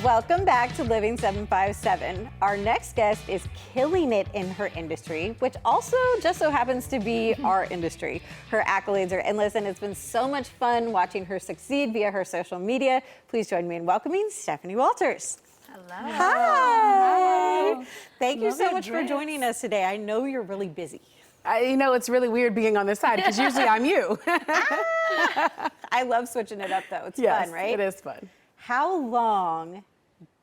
Welcome back to Living 757. Our next guest is killing it in her industry, which also just so happens to be our industry. Her accolades are endless, and it's been so much fun watching her succeed via her social media. Please join me in welcoming Stephanie Walters. Hello. Hi. Hello. Thank you Love so your much for dress. joining us today. I know you're really busy. You know, it's really weird being on this side because usually I'm you. I love switching it up, though. It's Yes, fun, right? it is fun. How long,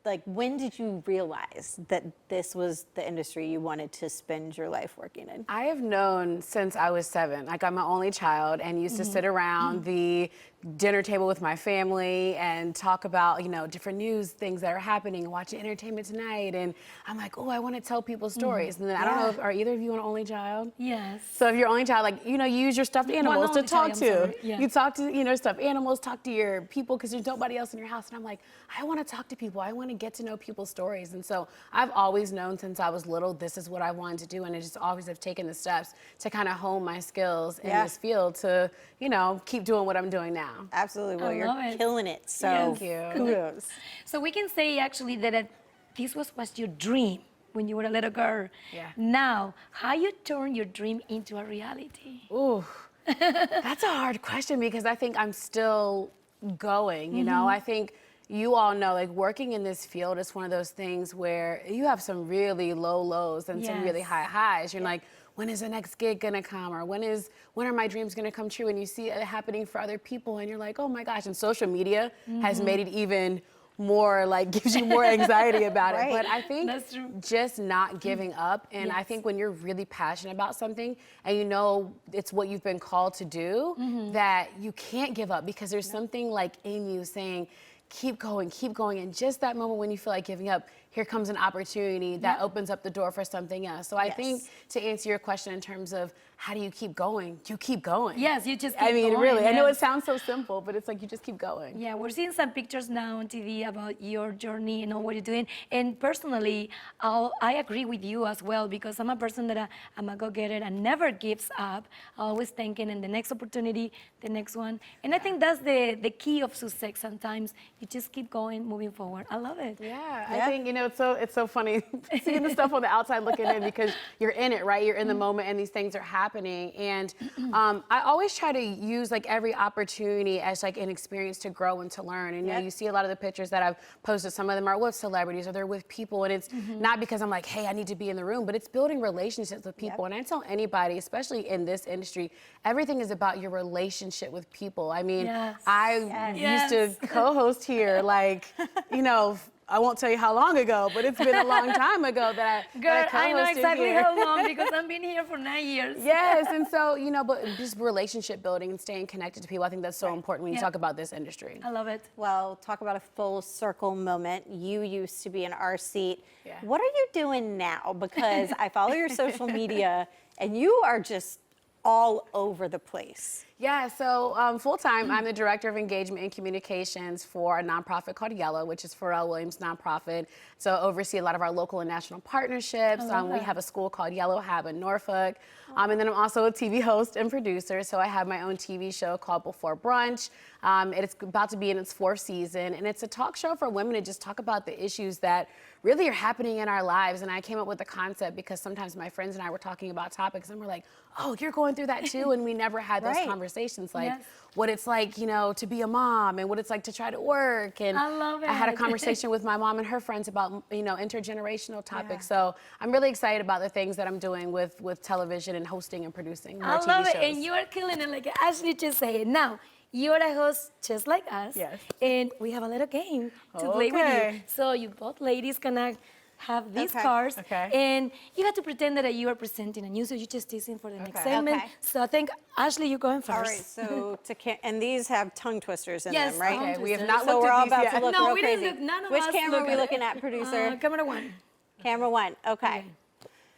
like, when did you realize that this was the industry you wanted to spend your life working in? I have known since I was 7. Like, I'm my only child and used to sit around the dinner table with my family and talk about, you know, different news, things that are happening, and watching Entertainment Tonight. And I'm like, oh, I want to tell people stories. And then I don't know, are either of you an only child? Yes. So if you're only child, like, you know, you use your stuffed animals to only talk child, to. I'm sorry. Yeah. You talk to, you know, stuffed animals, talk to your people because there's nobody else in your house. And I'm like, I want to talk to people. I want to get to know people's stories. And so I've always known since I was little, this is what I wanted to do. And I just always have taken the steps to kind of hone my skills in this field to, you know, keep doing what I'm doing now. Absolutely. Well, I you're love it. killing it. So Yes. Thank you. kudos. So we can say actually that this was your dream when you were a little girl. Yeah. Now, how you turn your dream into a reality? Ooh, that's a hard question because I think I'm still going, you know? I think you all know, like, working in this field is one of those things where you have some really low lows and some really Yes. high highs. You're like, when is the next gig gonna come? Or when are my dreams gonna come true? And you see it happening for other people and you're like, oh my gosh. And social media has made it even more, like, gives you more anxiety about it. But I think That's true. just not giving up. And I think when you're really passionate about something and you know it's what you've been called to do, that you can't give up because there's something like in you saying, keep going, keep going. And just that moment when you feel like giving up, here comes an opportunity that opens up the door for something else. So I think to answer your question in terms of how do you keep going, you keep going. Yes, you just keep I mean, going, really, I know it yes. sounds so simple, but it's like you just keep going. Yeah, we're seeing some pictures now on TV about your journey and all what you're doing. And personally, I agree with you as well because I'm a person that I'm a go-getter and never gives up. Always thinking in the next opportunity, the next one. And I think that's the key of success sometimes. You just keep going, moving forward. I love it. Yeah, I think, you know, it's so funny seeing the stuff on the outside looking in because you're in it, right? You're in the moment and these things are happening. And I always try to use like every opportunity as like an experience to grow and to learn. And you know, you see a lot of the pictures that I've posted, some of them are with celebrities or they're with people. And it's not because I'm like, hey, I need to be in the room, but it's building relationships with people. And I tell anybody, especially in this industry, everything is about your relationship with people. I mean, I used to co-host here, like, you know, I won't tell you how long ago, but it's been a long time ago that Girl, I I know co-hosted exactly here. how long because I've been here for 9 years. Yes, and so, you know, but just relationship building and staying connected to people, I think that's so important when you talk about this industry. I love it. Well, talk about a full circle moment. You used to be in our seat. Yeah. What are you doing now? Because I follow your social media and you are just all over the place. Yeah, so full-time, I'm the Director of Engagement and Communications for a nonprofit called Yellow, which is Pharrell Williams nonprofit. So I oversee a lot of our local and national partnerships. We have a school called Yellow Hab in Norfolk. And then I'm also a TV host and producer. So I have my own TV show called Before Brunch. It's about to be in its 4th season. And it's a talk show for women to just talk about the issues that really are happening in our lives. And I came up with the concept because sometimes my friends and I were talking about topics and we're like, oh, you're going through that too? And we never had those conversations, like what it's like, you know, to be a mom and what it's like to try to work. And I love it. I had a conversation with my mom and her friends about, you know, intergenerational topics. So I'm really excited about the things that I'm doing with television and hosting and producing more I TV love shows. it, and you are killing it like Ashley just said. Now, you're a host just like us. Yes. And we have a little game to play with you. So you both ladies gonna have these cards. And you have to pretend that you are presenting a news, so you just listen for the next segment. So I think, Ashley, you're going first. All right, so and these have tongue twisters in Yes, them, right? tongue Okay, we have twisters. not So looked we're at all these about yet. to look No, real we crazy. didn't look, none of Which us camera are look we at looking it. at, producer? Camera 1. Camera 1, okay.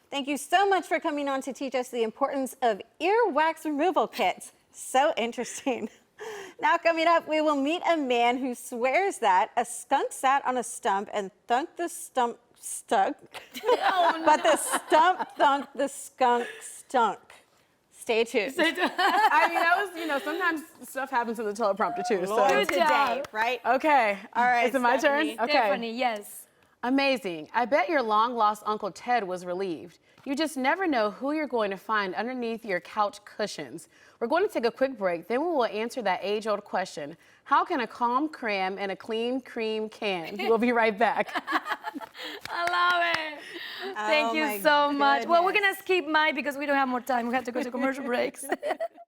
Thank you so much for coming on to teach us the importance of earwax removal kits. So interesting. Now coming up, we will meet a man who swears that a skunk sat on a stump and thunked the stump stuck, but the stump thunked the skunk stunk. Stay tuned. I mean, that was, sometimes stuff happens in the teleprompter too. So. Good Today, job. right? Okay. All right, Is it my turn? Stephanie. Okay. Stephanie, yes. Amazing. I bet your long lost Uncle Ted was relieved. You just never know who you're going to find underneath your couch cushions. We're going to take a quick break, then we will answer that age-old question. How can a calm cram in a clean cream can? We'll be right back. I love it. Thank Oh you my so much. Well, we're goodness. going to skip Mike because we don't have more time. We have to go to commercial breaks.